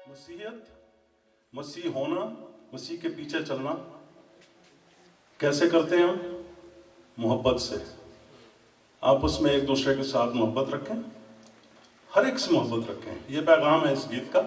मसीहत, मसीह होना, मसीह के पीछे चलना कैसे करते हैं हम? मोहब्बत से। आप उसमें एक दूसरे के साथ मोहब्बत रखें, हर एक से मोहब्बत रखें। ये पैगाम है इस गीत का।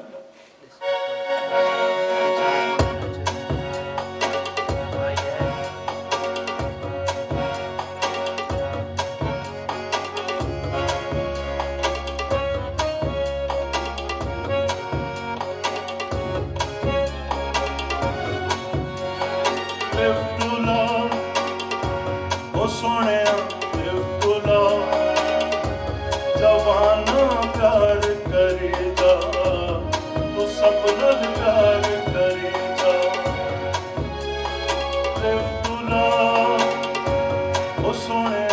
सोने जवाना प्यार करेगा तो सपना प्यार करेगा। ओ सोने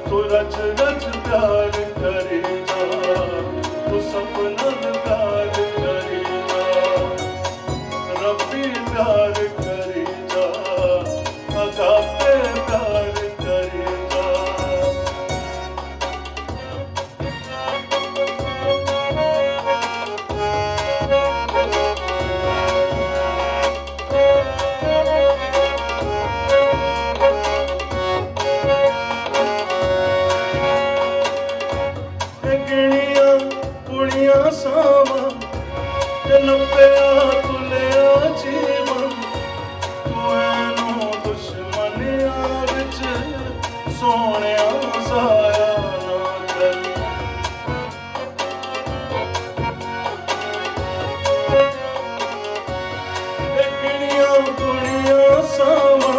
तो रच रच प्यार करेगा तो सपना प्यार करेगा। रब्बी प्यार करेगा, अगापे प्यार करेगा। गिणिया कुड़िया सावा ते नब्बेया तुलिया जीवन सोने साया ना कर। गिणिया गुड़िया सावा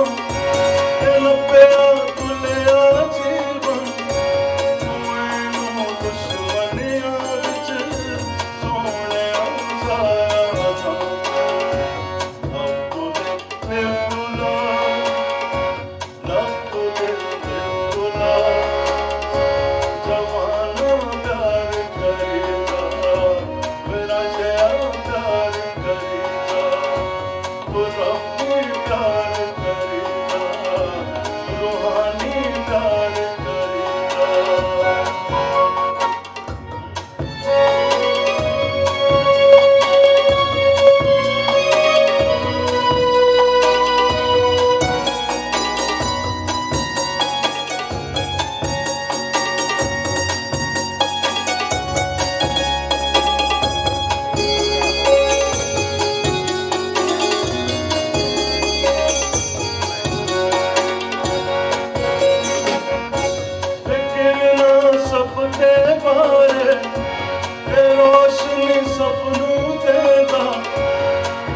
लपया तुलिया जीवन दुश्मनिया विच सोने साया ना रोशनी सपनों देगा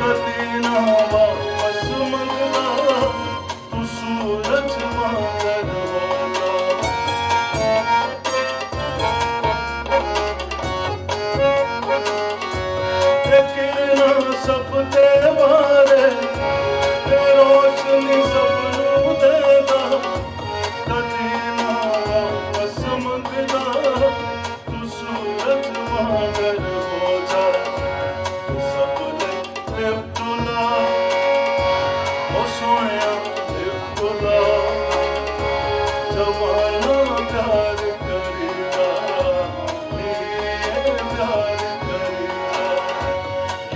कदी ना वापस मंगना तू सूरज वांगर होगा। किरणा सब दे बारे रोशनी सपनों देगा कदी ना वापस मंगना तू सूरज वांगर हो जा। सबने लिफ्टुला ओ सोया लिफ्टुला जवाना प्यार करेगा प्यार करेगा।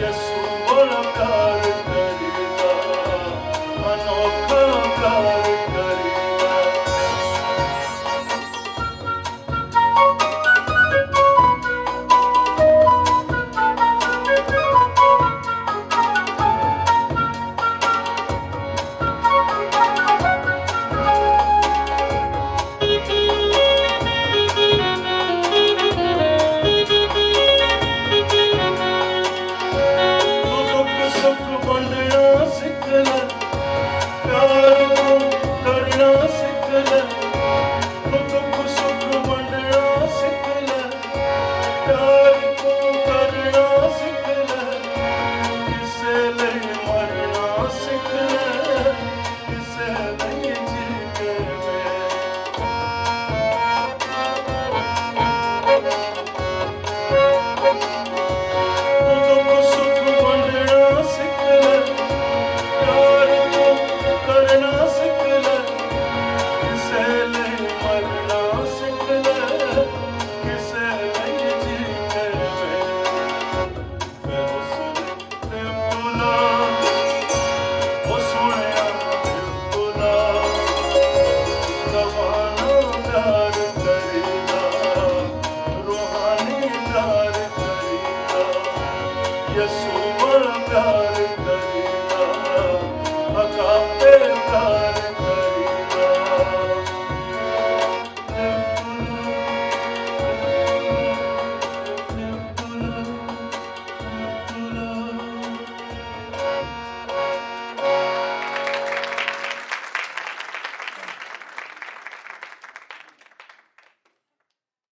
यसू बड़ा प्यार करेगा अनोखा प्यार करेगा। प्यार